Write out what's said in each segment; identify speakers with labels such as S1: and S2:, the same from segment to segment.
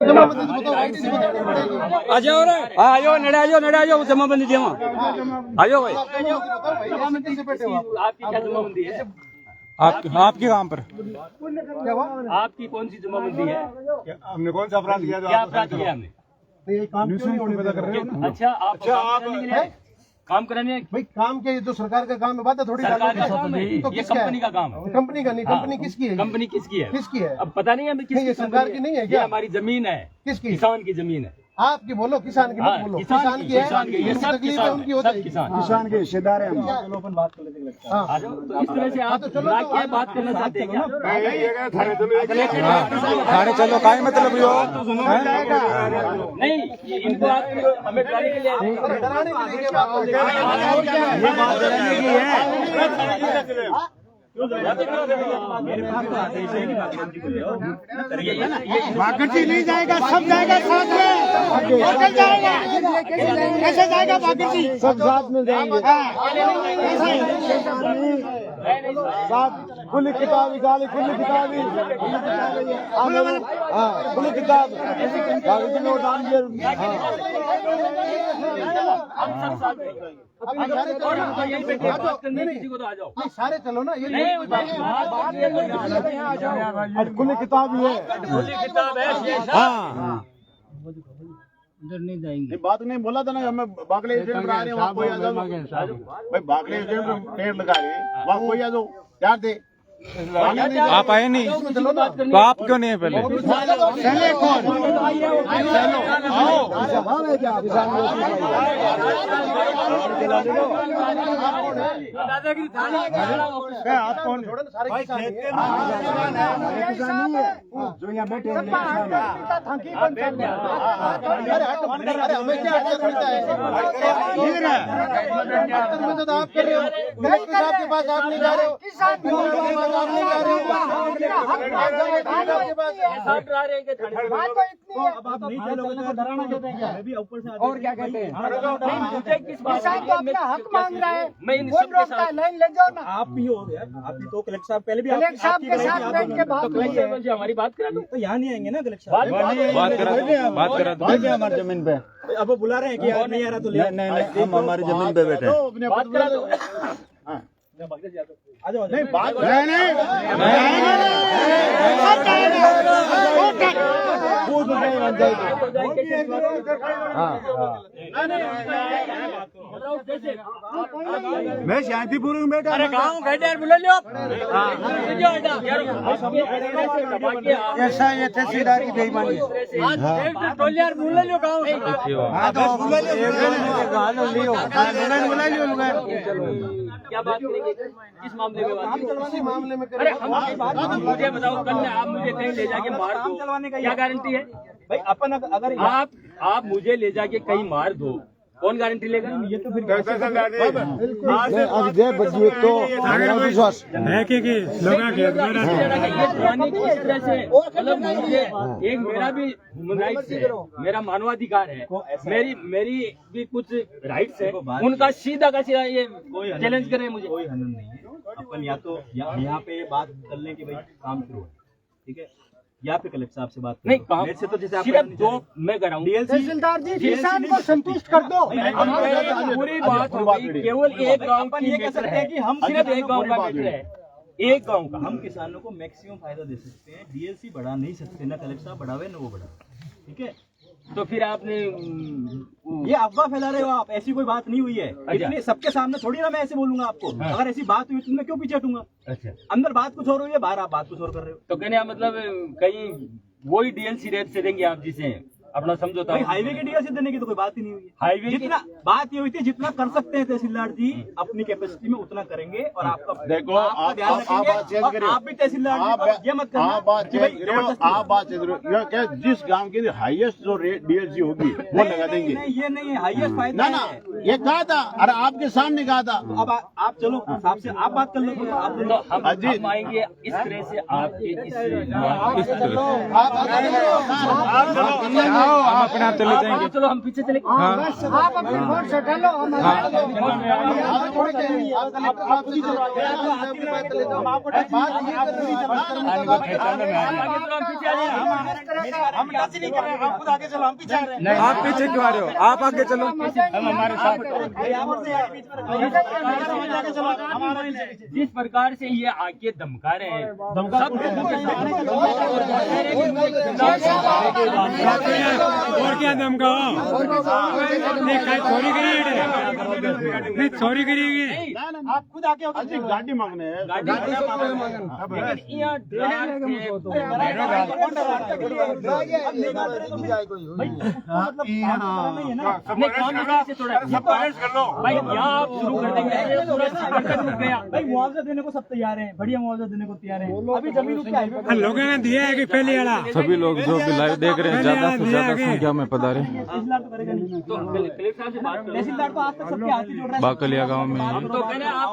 S1: आ जाओ रे, आ जाओ, नड़े आ जाओ, जमाबंदी जमा आ जाओ भाई।
S2: आपकी क्या जमाबंदी है?
S3: आपके काम पर
S2: आपकी कौन सी जमाबंदी है?
S3: हमने कौन सा अपराध किया?
S2: क्या अपराध किया हमने? अच्छा, आप काम कराने
S4: भाई काम के तो सरकार का काम है, बात है थोड़ी।
S2: सरकार का काम है,
S4: तो
S2: ये
S4: किसका
S2: कंपनी का काम है।
S4: कंपनी का नहीं, कंपनी किसकी है?
S2: कंपनी किसकी है?
S4: किसकी है?
S2: अब पता नहीं हमें
S4: नहीं, ये सरकार की नहीं है क्या?
S2: ये हमारी जमीन है,
S4: किसकी?
S2: किसान की जमीन है।
S4: आपकी बोलो, किसान की मत बोलो। किसान की है,
S2: ये सब
S4: तकलीफ है उनकी होती है।
S3: किसान के हिस्सेदार हैं हम।
S2: आ जाओ, तो इस तरह से आप ना क्या बात करना चाहते हैं क्या?
S3: थाने चलो, काय मतलब यो?
S2: नहीं, इनको आप हमें डराने के लिए
S4: डराने के लिए ये बात हो रही है।
S3: भागरती नहीं जाएगा, सब जाएगा साथ में। होटल जाएगा, कैसे जाएगा भागरती? सब साथ में जाएंगे। साथ खुली किताबी, गाली खुली किताबी, खुली किताब भागरती में उठान के।
S2: किसी को तो आ जाओ,
S4: सारे चलो ना, ये
S3: खुली किताब ही है।
S2: खुली किताब है।
S3: हाँ,
S2: उधर नहीं जाएंगे।
S5: बात नहीं बोला था ना, हमें बागले एजेंट आ रहे हैं, वहाँ कोई आ जाओ भाई। बागले एजेंट पेड़ लगा रहे हैं, वहाँ कोई आ जाओ, यार दे।
S3: आप आए नहीं तो आप क्यों नहीं है पहले? आप कौन? जो यहाँ बैठे हैं
S4: आप कर रहे हो, कलेक्टर साहब के पास आप नहीं जा रहे हो, आप नहीं जा रहे हो।
S2: अब आप नहीं चलोगे तो डराना कहते हैं क्या? भी ऊपर से और क्या कहते हैं?
S6: किसान को अपना हक मांग रहा है,
S2: मैं इन
S6: कौन
S2: सबके
S6: रोकता है?
S2: साथ
S6: लाइन ले जाओ ना।
S2: आप भी हो गया, आप भी तो कलेक्टर साहब पहले भी
S6: कलेक्टर साहब के साथ बैठ के बात हुई है।
S2: हमारी बात करा दो, तो यहाँ नहीं आएंगे ना कलेक्टर साहब।
S3: बात करा हमारी जमीन पे।
S2: अब वो बुला रहे हैं कि यार नहीं आ रहा तो ले।
S3: नहीं, हम हमारी जमीन पे बैठे हैं।
S2: बात करा दो। आ जाओ,
S5: नहीं बात
S3: मैं शांतिपूर्वक बैठा।
S2: अरे गाँव घंटे बुला लो।
S3: ऐसा ये तहसीलदार की बेईमानी है।
S2: टोलियार बुला लो गाँव। क्या बात करेंगे? किस मामले में बात करेंगे?
S4: इसी मामले में
S2: अरे हम मुझे बताओ, कल आप मुझे कहीं ले जाके मार दो, क्या गारंटी है भाई? अपन अगर आप मुझे ले जाके कहीं मार दो, कौन गारंटी लेगा? ये तो फिर
S3: विश्वास
S2: ये पुरानी की इस तरह से मतलब मुझे एक मेरा भी ह्यूमन राइट्स है, मेरा मानवाधिकार है, मेरी भी कुछ राइट्स है, उनका सीधा का सीधा ये चैलेंज कर रहे हैं मुझे।
S7: कोई हनन नहीं है। अपन या तो यहाँ पे बात कर लें कि भाई काम शुरू है, ठीक है, या फिर कलेक्टर साहब से बात
S2: नहीं काम
S7: मेरे से तो जैसे आप
S2: सिर्फ दो मैं कर रहा हूँ।
S6: तहसीलदार जी, किसान को संतुष्ट कर दो।
S2: पूरी बात हो गई, केवल एक गाँव
S7: अपन ये कह सकते हैं कि हम
S2: सिर्फ एक गाँव का मैटर है, एक गाँव का।
S7: हम किसानों को मैक्सिमम फायदा दे सकते हैं, डीएलसी बढ़ा नहीं सकते, ना कलेक्टर साहब बढ़ावे ना वो बढ़ावे, ठीक है।
S2: तो फिर आपने
S7: ये अफवाह फैला रहे हो आप, ऐसी कोई बात नहीं हुई है। इतने सबके सामने थोड़ी ना मैं ऐसे बोलूंगा आपको। अगर ऐसी बात हुई तो मैं क्यों पीछे हटूंगा?
S2: अच्छा,
S7: अंदर बात कुछ और हुई है, बाहर आप बात कुछ और कर रहे हो।
S2: तो कहने का मतलब कहीं वही डीएलसी रेट से देंगे आप, जिसे अपना समझौता।
S7: भाई हाईवे के डीएलसी देने की तो कोई बात ही नहीं हुई है।
S2: हाईवे
S7: जितना बात ये हुई थी, जितना कर सकते हैं तहसीलदार जी अपनी कैपेसिटी में उतना करेंगे, और आपका
S5: देखो,
S7: आपका
S5: आप
S7: ध्यान रखेंगे।
S5: बात चेंज
S7: और
S5: करिए।
S7: आप भी तहसीलदार जी, ये मत करना
S5: आप बात
S7: कि भाई
S5: चेंज करिए,
S7: जबरदस्ती।
S5: आप बात चेंज करिए। यह क्या, जिस गांव की हाईएस्ट जो रेट डीएलसी होगी वो लगा देंगे।
S7: नहीं, ये नहीं है हाईएस्ट फायदा
S5: ना
S7: है।
S5: ये कहा था, अरे आपके सामने कहा था।
S7: अब आप चलो साहब से आप बात कर लो। आप
S2: तो हम आएंगे इस तरह से आपके इस
S1: हम अपने आप चले जाएंगे।
S2: चलो हम पीछे चले।
S6: बस आप अपनी वोट से डालो
S1: आप पीछे क्यों आ रहे हो? आप आगे चलो, हम हमारे साथ।
S2: जिस प्रकार से ये आके धमका रहे हैं, सब
S1: और क्या धमकाओ? चोरी करी, नहीं चोरी करिएगी।
S5: आप खुद आके गाड़ी मांगने हैं।
S2: भाई यहाँ आप शुरू कर देंगे,
S7: भाई मुआवजा देने को सब तैयार हैं, बढ़िया मुआवजा देने को तैयार हैं। अभी जमीन क्या है?
S1: लोगों ने दिया है कि पहले वाला सभी लोग जो भी लाइव देख रहे हैं, ज्यादा से ज्यादा संख्या में पधारे।
S7: तहसीलदार तो करेगा नहीं,
S2: तो कलेक्टर साहब से बात करो।
S7: तहसीलदार तो आज तक सबके हाथ ही जोड़ रहा है।
S1: बाकलिया गांव में
S2: हम तो कह रहे हैं आप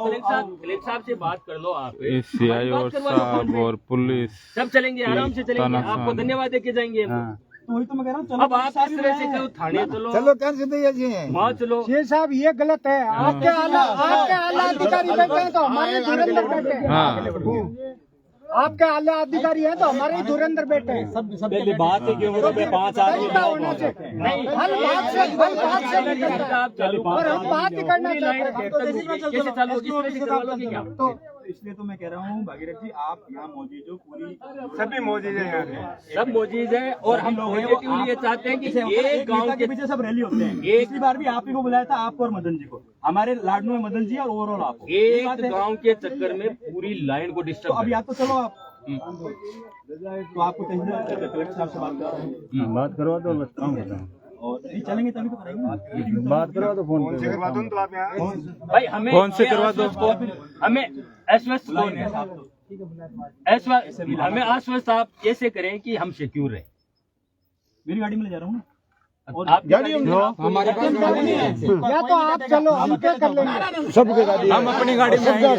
S2: कलेक्टर साहब से बात कर लो। आप
S1: सीआई और साहब और पुलिस
S2: सब चलेंगे, आराम से चलेंगे, आपको धन्यवाद देके जाएंगे।
S7: तो वही तो मैं कह रहा हूँ, चलो
S2: अब आप इस तरह से करो, थाने चलो, वहाँ चलो।
S6: ये साहब ये गलत है। आपके आला अधिकारी बैठे हैं तो हमारे धुरंधर बैठे हैं। आपके आला अधिकारी हैं तो हमारे ही धुरंधर बैठे हैं।
S7: पहले बात है क्यों 5
S6: तरीका होना चाहिए। हर बात से और हम बात ही करना चाहते हैं।
S2: कैसे चालू होगी, इस तरह से करवा लोगे क्या?
S7: तो इसलिए तो मैं कह रहा हूँ भागीरथ जी, आप यहाँ मौजूद हो, पूरी
S1: सभी मौजूद है,
S2: सब मौजूद है। और हम पॉजिटिवली ये चाहते हैं कि एक गांव के
S7: पीछे सब रैली होते हैं। पिछली बार भी आप ही को बुलाया था, आपको और मदन जी को, हमारे लाडनू में मदन जी और ओवरऑल आपको।
S2: एक गांव के चक्कर में पूरी लाइन को
S7: तो
S2: डिस्टर्ब।
S7: अभी आप तो चलो आप तो आपको कलेक्टर साहब से बात कर
S1: बात करवा दो, बस काम होता है।
S7: और नहीं चलेंगे तभी तो करेंगे।
S1: बात करवा दो, फोन करवा दो।
S5: तो आप यहाँ
S2: भाई हमें
S1: कौन से करवा दो?
S2: हमें आश्वस्त कौन है? हमें आश्वस्त आप कैसे करें कि हम सिक्योर रहे?
S7: मेरी गाड़ी में ले जा रहा हूँ ना।
S2: और आप
S5: गाड़ी
S1: हमारे पास गाड़ी नहीं है।
S6: या तो आप चलो, हम क्या कर लेंगे।
S5: सबके गाड़ी
S1: हम अपनी गाड़ी में आएंगे।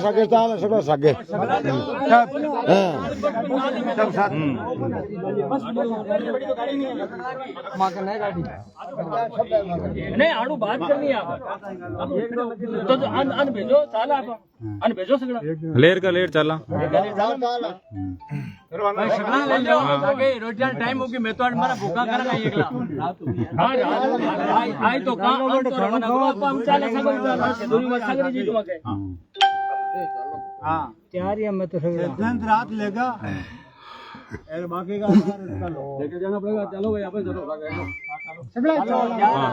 S5: सब साथ
S2: नहीं आड़ू बात करनी है आप तो अन भेजो साला आप अन भेजो सगड़ा
S1: लेर का लेर चला।
S2: रोटी टाइम होगी। मैं तो हमारा भूखा करा एकला आई तो काम हम चाले सगरी जी तुम्हारे
S3: रात लेगा बाकी का
S1: लेके जाना पड़ेगा। चलो भाई, यहाँ चलो।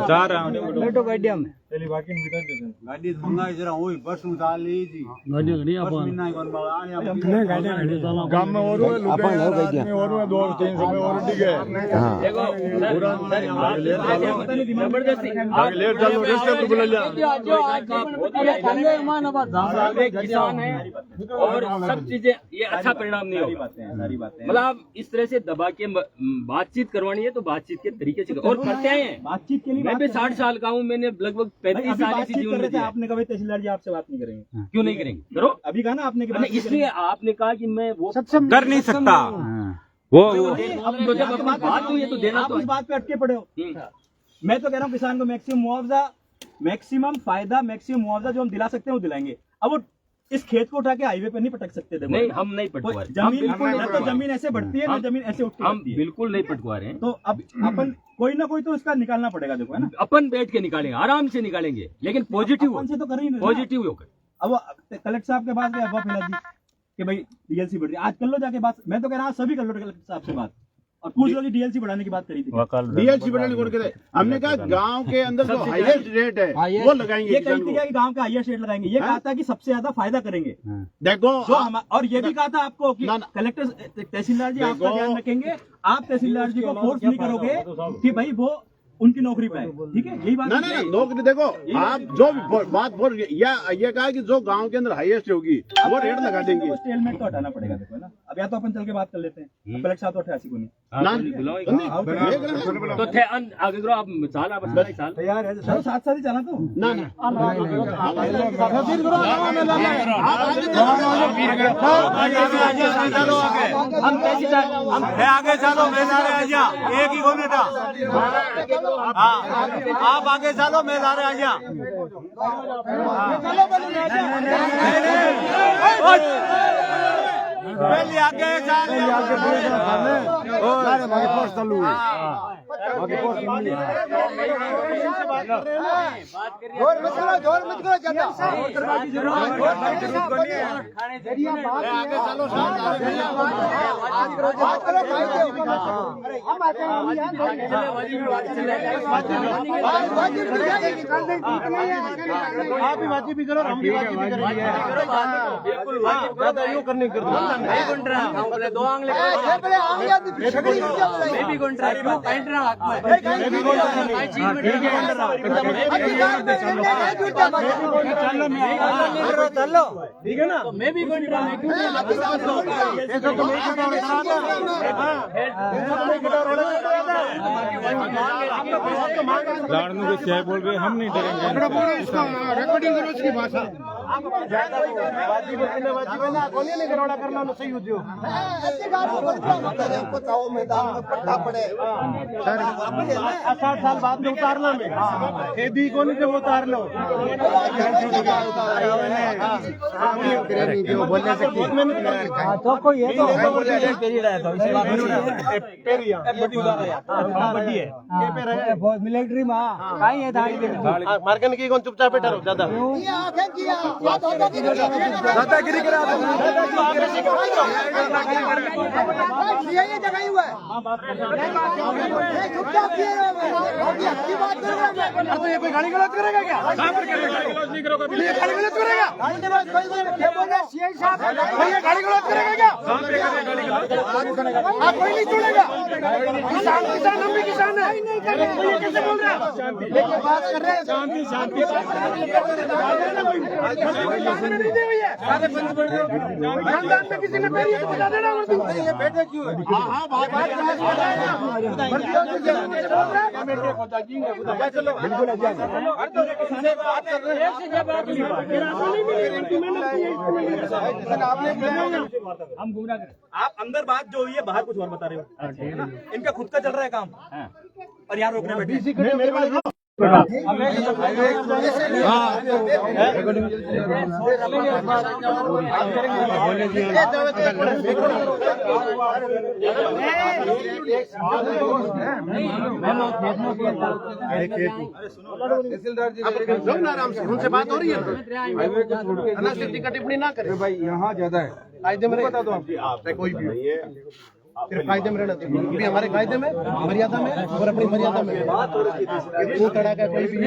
S1: जा रहा हूँ।
S6: बैठो गाड़ी में।
S3: गाड़ी मंगाई जरा हुई बस उतार लीजिए।
S5: गांव में और में 200-300 में और डिगे
S2: जबरदस्ती
S5: लेट चलो, रेस्ट पे बुला लिया।
S2: किसान है और सब चीजें, ये अच्छा परिणाम नहीं होगा।
S7: सारी बातें
S2: मतलब इस तरह से दबा के बातचीत करवानी है तो बातचीत के तरीके से और करते हैं।
S7: बातचीत के लिए
S2: मैं भी 60 साल का हूँ, मैंने लगभग 35 साल इसी जीवन में दिया।
S7: आपने कहा तहसीलदार जी आपसे बात नहीं करेंगे,
S2: क्यों नहीं करेंगे? करो।
S7: अभी कहा ना आपने कि बात नहीं
S2: इसलिए आपने कहा कि मैं वो
S1: कर नहीं सकता वो
S7: करेंगे। अब तो जब अपनी बात हुई है तो देना, तो इस बात पे अटके पड़े हो। मैं तो कह रहा हूँ किसान को मैक्सिमम मुआवजा, मैक्सिमम फायदा, मैक्सिमम मुआवजा जो हम दिला सकते हैं वो दिलाएंगे। अब वो इस खेत को उठा के हाईवे पे नहीं पटक सकते थे।
S2: नहीं, हम नहीं पटवा रहे।
S7: जमीन बिल्कुल, तो जमीन ऐसे बढ़ती है ना, जमीन ऐसे उठती
S2: हम
S7: है।
S2: बिल्कुल नहीं पटवा रहे हैं।
S7: तो अब अपन कोई ना कोई तो इसका निकालना पड़ेगा, देखो है ना।
S2: अपन बैठ के निकालेंगे, आराम से निकालेंगे, लेकिन पॉजिटिव
S7: अपन से तो कर ही नहीं,
S2: पॉजिटिव होकर।
S7: अब वो कलेक्टर साहब के पास गए, अफवाह फैला दी कि भाई डीएलसी बढ़ रही है। आज कर लो जाके बात। मैं तो कह रहा हूँ सभी कर लो कलेक्टर साहब से बात और पूछ लो कि डीएलसी बढ़ाने की बात करी थी।
S5: डीएलसी बढ़ाने को कहते, हमने कहा गांव के अंदर जो हाईएस्ट रेट है वो लगाएंगे
S7: ये
S5: किसान
S7: कही
S5: को।
S7: थी कि गांव का हाईएस्ट रेट लगाएंगे, ये कहा था कि सबसे ज्यादा फायदा करेंगे।
S5: देखो
S7: और ये भी कहा था आपको कि
S5: ना, ना।
S7: कलेक्टर तहसीलदार जी आपका
S5: देखो।
S7: ध्यान रखेंगे, आप तहसीलदार जी को फोर्स नहीं करोगे कि भाई वो उनकी नौकरी पाए, ठीक है? यही बात
S5: ना नौकरी देखो, आप जो भी बात बोल या ये कहा कि जो गांव के अंदर हाईएस्ट होगी वो रेट लगा देंगे।
S7: स्टेलमेट तो हटाना पड़ेगा, देखो ना। अब या तो अपन चल के बात कर लेते हैं, कलेक्टर साहब तो 88 को नहीं,
S2: तो थे आगे करो आप साल आप साल
S7: तैयार है सर साथ साथ ही चला तो
S5: ना
S2: हम कैसी हम
S4: आगे चलो मैं सारे आजा एक ही गोने था आप आगे चलो मैं सारे आजा पहले आगे सारे आगे पोस्ट चालू
S6: जोर मत करो ज्यादा
S5: आगे चलो
S6: बात करो भाई हम आते हैं
S5: आप भी बातचीत भी करो हम भी बातचीत भी करेंगे
S2: बिल्कुल
S5: यूँ करने कर
S2: दो आंगले मैं भी गुंडरा
S6: चलो
S7: ठीक है ना
S2: मैं भी गुंडरा
S4: लाड़नू को क्या बोल रहे हम नहीं डरेंगे
S5: रिकॉर्डिंग करो उसकी भाषा नहीं करोड़ा करना सही उद्योग
S6: मैदान में पट्टा पड़े
S5: 8 साल बाद में उतारना में भी को नहीं जब उतार लो बोलने से
S6: तो कोई ये तो मिलिट्री में कहीं है
S5: मार्कन की कौन चुपचाप बैठा रहो ज्यादा दादागिरी करा
S6: जगह हुआ है
S5: तो ये कोई गाली गलत करेगा क्या गाली गलत करेगा ये गाली गलत करेगा क्या आप कोई नहीं छोड़ेगा किसान किसान हम भी किसान है ये कैसे बोल रहे हैं लेकिन बात कर रहे हैं शांति शांति नहीं दी हुई है खानदान में किसी ने पहले तो बता देना ये बेटे क्यों है
S7: हम गुमराह करें आप अंदर बात जो हुई है बाहर कुछ और बता रहे हो इनका खुद का चल रहा है काम और यहाँ रोकने बैठे
S5: आराम से उनसे बात हो रही है अनावश्यक का टिप्पणी ना करें भाई यहाँ ज्यादा है कायदे में बता दो आपसे कोई भी सिर्फ कायदे में रहना चाहिए हमारे कायदे में मर्यादा में और अपनी मर्यादा में तू तड़ा का कोई भी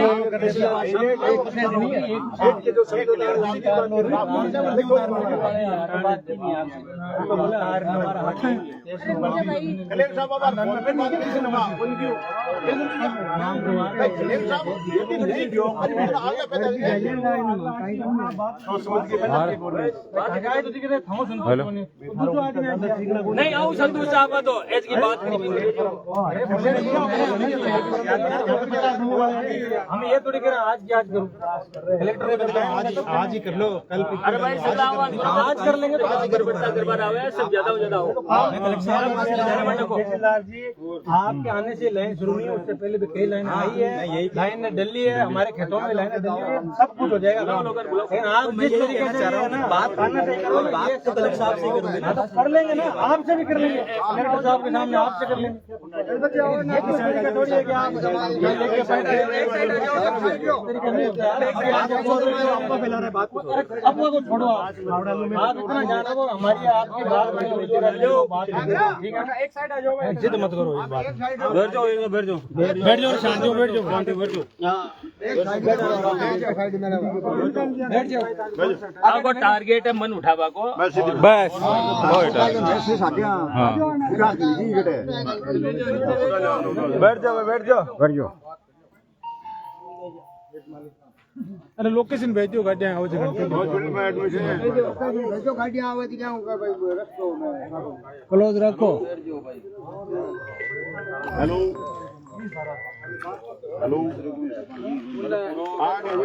S2: नहीं आओ संतोष साहब तो एज की बात
S7: हम ये थोड़ी करें आज की आज करूँ कलेक्टर ने आज ही कर लो कल
S2: अरे भाई
S7: आज कर लेंगे तो
S2: सब ज्यादा हो ज्यादा हो
S7: तहसीलदार जी आपके आने से लाइन शुरू नहीं है उससे पहले भी कई लाइन आई है लाइन डली है हमारे खेतों में लाइन डली है सब कुछ हो जाएगा लेकिन आप जिस तरीके से चाह रहे हो ना बात करना चाहिए बात तो कलेक्टर साहब से करोगे तो कर लेंगे ना आपसे भी कर लेंगे कलेक्टर साहब के सामने आपसे कर लेंगे ये किसी का थोड़ी है कि आप लेके बैठे आपको फैला रहे बात को अब वो छोड़ो आप इतना जानो वो हमारी आपकी बात ठीक है एक साइड आ जाओ जिद मत करो इस बात बैठ जाओ शांति हो बैठ जाओ
S2: आपको टारगेट है मन उठावा को
S4: बस बैठ जाओ
S3: अरे लोकेशन भेज दो गाड़ियाँ आओ जगह
S4: भेजो गाड़ियाँ आवे थी क्या होगा भाई रस्तो में
S3: क्लोज रखो
S4: हेलो हेलो आ गए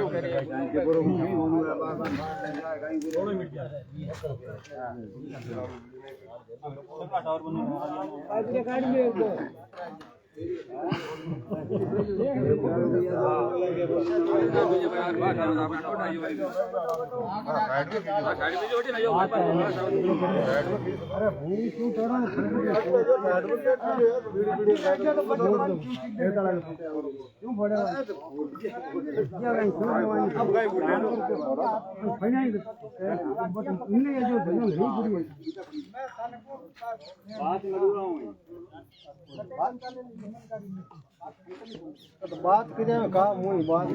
S4: बात करें काम हुई बात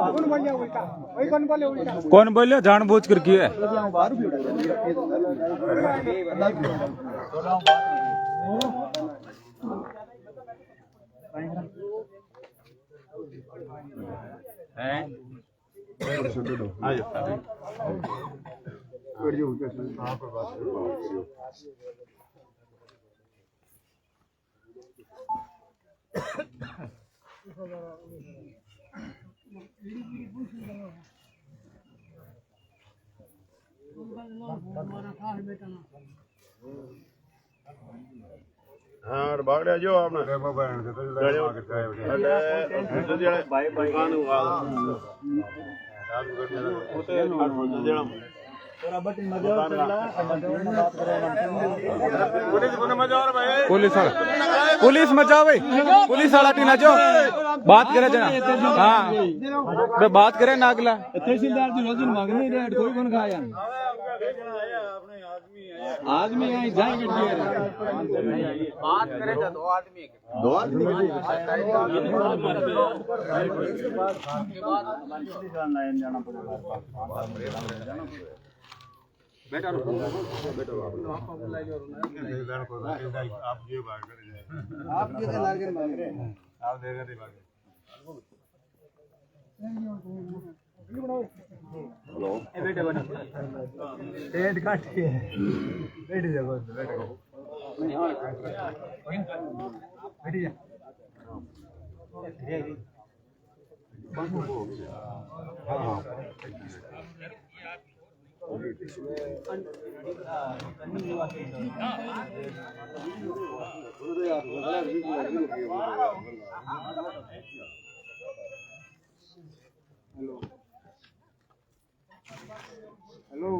S6: कौन बोले उल्टा वही कौन बोले उल्टा
S3: कौन बोले जानबूझ कर किया
S4: हाँ बाग जो आपने
S3: पुलिस मचाओ भाई पुलिस वाला टीना जो बात करे जना हाँ तो बात करे ना अगला तहसीलदार जी रोज मांग नहीं रहे कोई कौन खाया आदमी है जाएंगे
S2: बात करे तो दो आदमी
S1: बेटा
S4: आप ये बात करें आप ये मांग रहे हैं आप देगा दे हेलो
S3: बेटे बना पेट काट के बैठ जाओ बैठ जा
S4: हेलो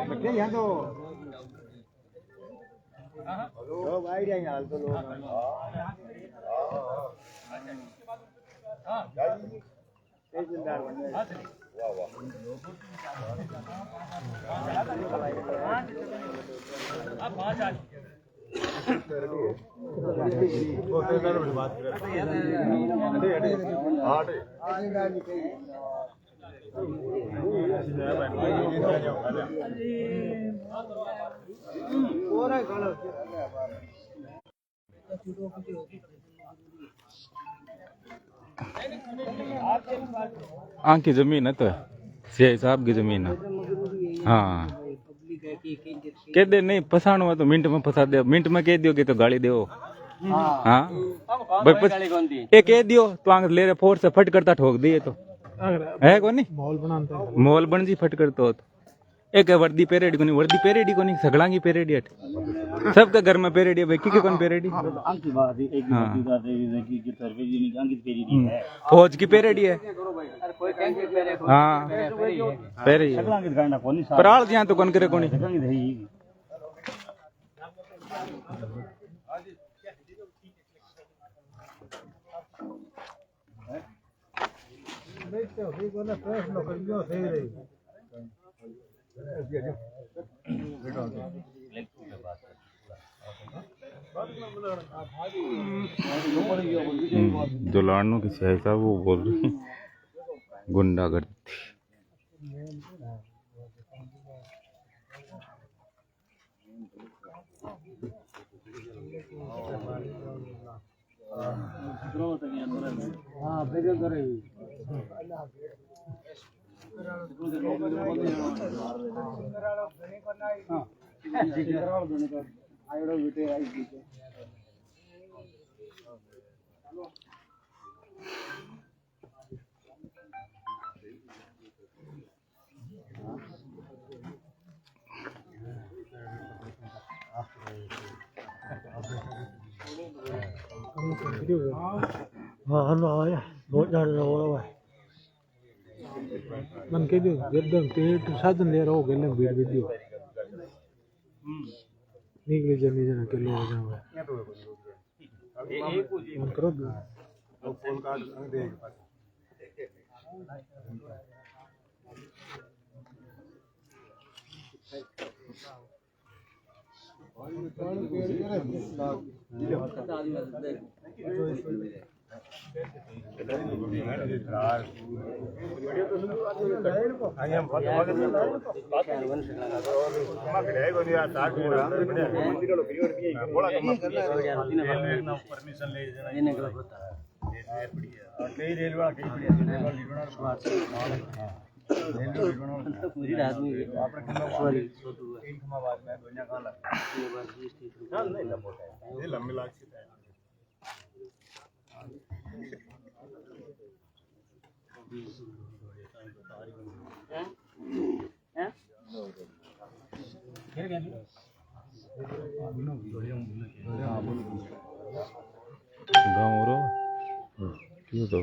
S4: बच्चे यहाँ तो हेलो भाई यहाँ तो लोग तहसीलदार बन गए वाह वाह बात
S3: आंकी जमीन है तो सीआई साहब की जमीन है हाँ कह दे नहीं फसाना हुआ तो मिनट में फंसा दे मिनट में कह दियो कि तो गाली दो हाँ भाई कह दियो तो आंख ले रहे फोर्स से फट करता ठोक दिए तो है कौन मॉल बन जी फट कर तो एक वर्दी पेरेडी को नहीं वर्दी पेरेडी को नहीं सगड़ांगी पेरेडी हट सबके घर में पेरेडी है भाई की कौन पेरेडी फौज की पेरेडी है हाँ पेरेडी पर आल यहाँ तो कौन करे कौन जो लाड़नों की सीआई साहब वो बोल रही गुंडागर्दी
S8: मन कह दो एकदम पेट साधन ले रहा हो गले भीड़ वीडियो निकले जनी जना के लो जावे फोन करो फोन कार्ड दे
S6: पूरी रात में
S3: गाँव रो क्यों तो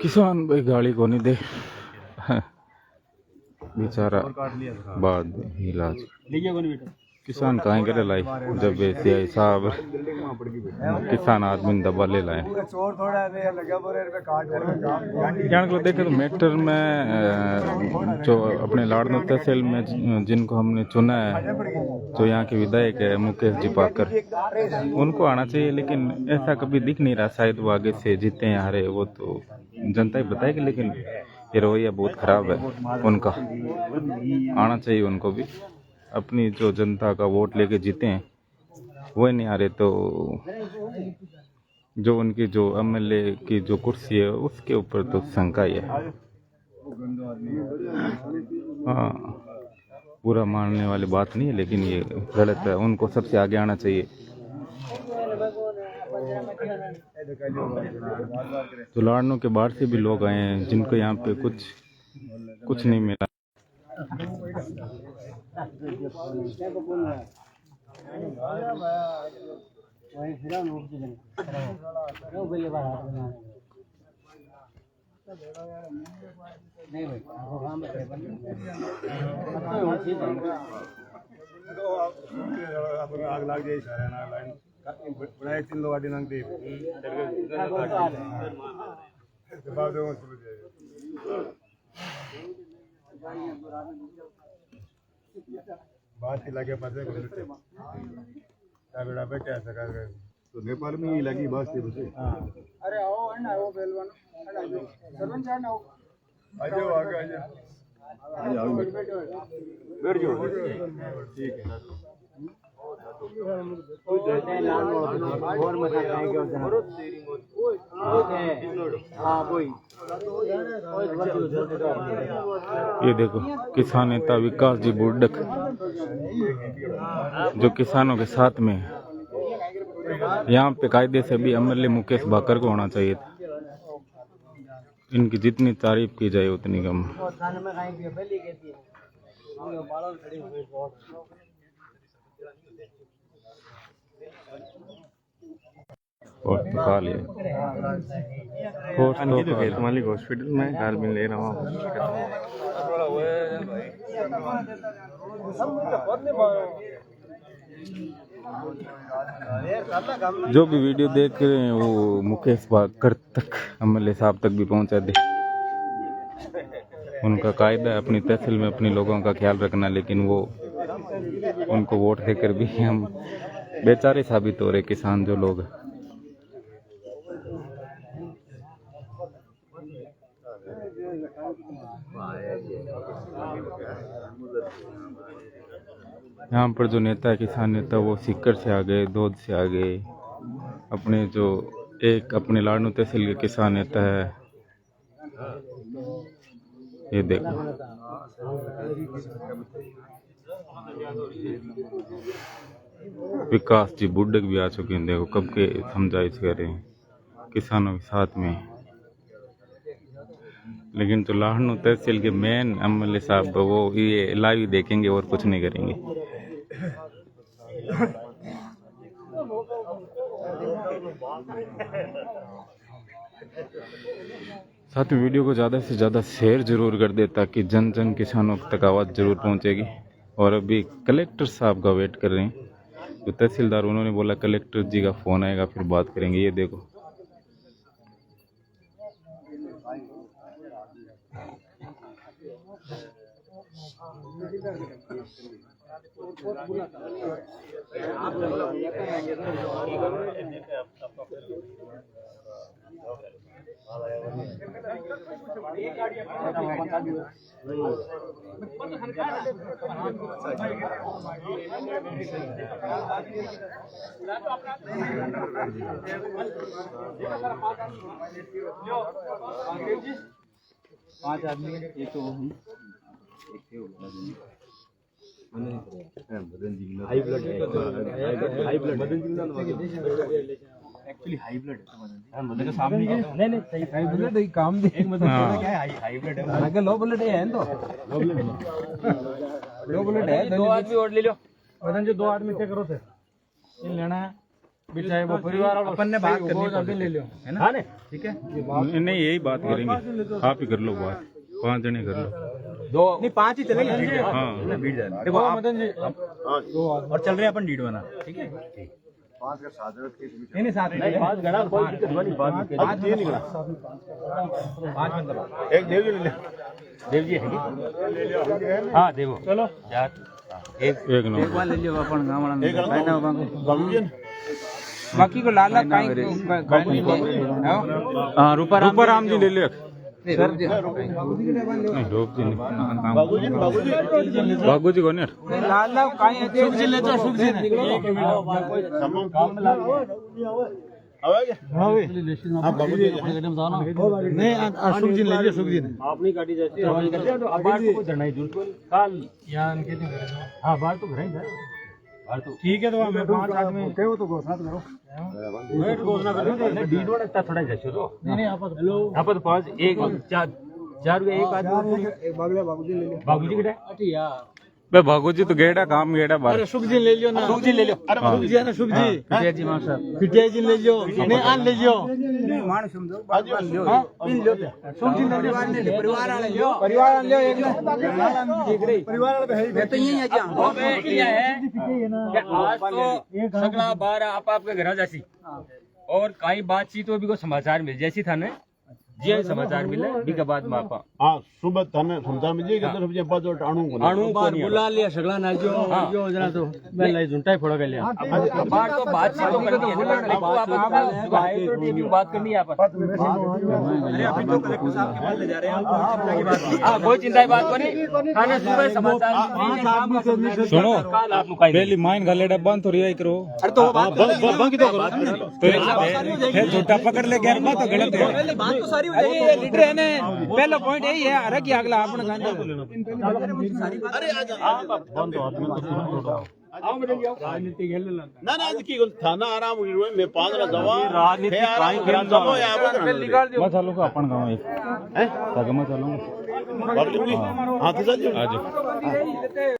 S3: किसान भाई गाड़ी को नहीं दे बेचारा बाद इलाज किसान कहाँ करे लाई जब सीआई साहब किसान आदमी दबा ले लाए जान को देखे तो मैटर में जो अपने लाड़नू तहसील में जिनको हमने चुना है जो यहाँ के विधायक है मुकेश जी पाकर उनको आना चाहिए, लेकिन ऐसा कभी दिख नहीं रहा। शायद वो आगे से जीते हैं हारे वो तो जनता ही बताएगी, लेकिन ये रवैया बहुत खराब है उनका। आना चाहिए उनको भी, अपनी जो जनता का वोट लेके जीते हैं वो नहीं आ रहे तो जो उनकी जो एमएलए की जो कुर्सी है उसके ऊपर तो शंका ही है। हाँ, पूरा मानने वाली बात नहीं है, लेकिन ये गलत है। उनको सबसे आगे आना चाहिए। तो लाड़नू के बाहर से भी लोग आए हैं जिनको यहाँ पे कुछ नहीं मिला।
S6: नहीं भाई
S8: आग लाग जाए सारे ना लाइन बड़ा एक तीन लोग आदि नंग दे बाद में शुरू जाए बात ही लगे पता है क्या बेड़ा पे क्या सका तो नेपाल में ही लगी बस थी उसे।
S6: अरे आओ है ना वो पहलवान सरपंच है ना
S8: आ जाओ आगे आ जाओ बैठ जाओ ठीक है।
S3: ये देखो किसान नेता विकास जी बुर्डक जो किसानों के साथ में है। यहाँ पे कायदे से भी एमएलए मुकेश बाकर को होना चाहिए था। इनकी जितनी तारीफ की जाए उतनी कम। और खा लिया मालिक हॉस्पिटल में कार में ले रहा हूँ। जो भी वीडियो देख रहे हैं वो मुकेश बाकर तक एमएलए साहब तक भी पहुंचा दे। उनका कायदा है अपनी तहसील में अपने लोगों का ख्याल रखना, लेकिन वो उनको वोट देकर भी हम बेचारे साबित हो रहे किसान जो लोग हैं। यहाँ पर जो नेता है, किसान नेता, वो सीकर से आ गए, धोद से आ गए। अपने जो एक अपने लाडनू तहसील के किसान नेता है, ये देखो। विकास जी बुड्ढक भी आ चुके हैं, देखो कब के समझाइश कर रहे हैं किसानों के साथ में। लेकिन जो लाडनू तहसील के मेन एमएलए साहब, वो ये लाइव देखेंगे और कुछ नहीं करेंगे। साथ में वीडियो को ज़्यादा से ज़्यादा शेयर जरूर कर दे, ताकि जन जन किसानों तक आवाज़ जरूर पहुंचेगी। और अभी कलेक्टर साहब का वेट कर रहे हैं, तो तहसीलदार उन्होंने बोला कलेक्टर जी का फ़ोन आएगा फिर बात करेंगे। ये देखो,
S7: पांच आदमी ये तो high blood actually high blood है मदन के सामने नहीं सही हाई ब्लड ही काम दे। एक मदन क्या है हाई ब्लड है, अगर लो ब्लड है तो लो ब्लड है।
S2: दो आदमी और ले लो
S7: मदन जी, दो आदमी क्या करो थे ये लेना है बिचारे वो परिवार वालों, अपन ने बात करनी अभी ले लो, है ना? ठीक है,
S3: नहीं यही बात करेंगे, आप ही कर लो बात, 5 जने कर लो।
S7: दो नहीं 5 ही चलेंगे।
S3: हाँ
S7: देखो आप मदन जी दो और चल रहे हैं अपन डीड बना, ठीक है?
S8: 5 का साथ
S7: नहीं साथ नहीं, 5 गड़ा कोई दिक्कत वाली बात नहीं, 5 ये निकला 5 मतलब
S8: एक देव जी ले ले,
S2: देव जी है। हाँ देवो,
S7: चलो
S2: यार
S3: एक नंबर
S7: ले लियो अपन गांव वाला
S8: बाबूजी
S7: बाकी को लाला काई हां रूपाराम जी ले लियो सर जी।
S3: नहीं रोक जी नहीं,
S8: बाबूजी
S3: बाबूजी को नहीं
S7: लाला काई सुख जी ले तो सुख जी
S8: आवाज हां बाबूजी
S7: नहीं सुख जी ले लियो, सुख जी
S2: अपनी गाड़ी जैसी आवाज करते हैं तो बाहर को चढ़ना जरूरत कोई काल यहाँ इनके हाँ बाहर तो घर ही है बाहर तो
S7: ठीक है। तो मैं 5 आदमी
S8: कहो तो घोषणा करो,
S2: वेट घोषणा कर दो डीड वाला इतना थोड़ा जैसे तो
S7: नहीं आप हेलो
S2: यहाँ पर 5 1 4 एक आदमी
S8: एक बाबूजी ले ले,
S2: बाबूजी किधर है?
S3: बे भागो जी तो गेड़ा काम गेड़ा बाहर।
S7: अरे सुख जी ले लियो ना, सुख जी ले लियो, अरे सुख जी है ना, सुख जी पिटिया जी मां साहब पिटिया जी ले लियो, नहीं आन ले लियो, नहीं मान समझो बात लियो, हां पिन लियो सुख जी ले लियो, परिवार वाले लियो, परिवार वाले लियो एक ना ठीक रे परिवार वाले है मैं तो यही आ जा
S2: अबे ये है कि आज तो सगला बार आप आपके घर जैसी और कई बातचीत तो भी को समाचार मिल जैसी था ना जी समाचार मिले बी के बाद मापा
S8: हां सुबह थाने समझा मिल जाएगा तो समझे बाजो टाणू को
S2: आणू
S7: बार बुला लिया सगला ना जो जो जना तो मैं लाई झुंटा ही फोड़ के लिया
S2: बार तो बातचीत तो करनी है आप बात करनी है आप
S7: अरे अभी तो कलेक्टर साहब के पास ले जा रहे हैं
S2: हां कोई चिंता की बात नहीं थाने सुबह समाचार
S3: सुनो
S2: काल आप मुकाई
S3: पहली माइन का लेडा बंद हो रही करो।
S7: अरे तो बात की तो
S3: तो झूठा पकड़ ले गया बात तो गलत है।
S7: पहले बात तो सारी हो जाएगी, ये लीडर है ने पहला पॉइंट यही है अरे कि अगला आपने गांजा अरे
S8: आप बंद हो आदमी तो
S2: आओ मेरे आओ
S7: राजनीति खेल
S8: ना ना की थाना आराम हुई मैं 15 दवा
S7: राजनीति काई खेल
S8: दवा यार
S7: निकाल दियो
S3: मैं चलो अपन गांव एक
S8: हैं
S3: तक मैं चलूंगा
S8: बाबूजी हां तो चल
S3: आज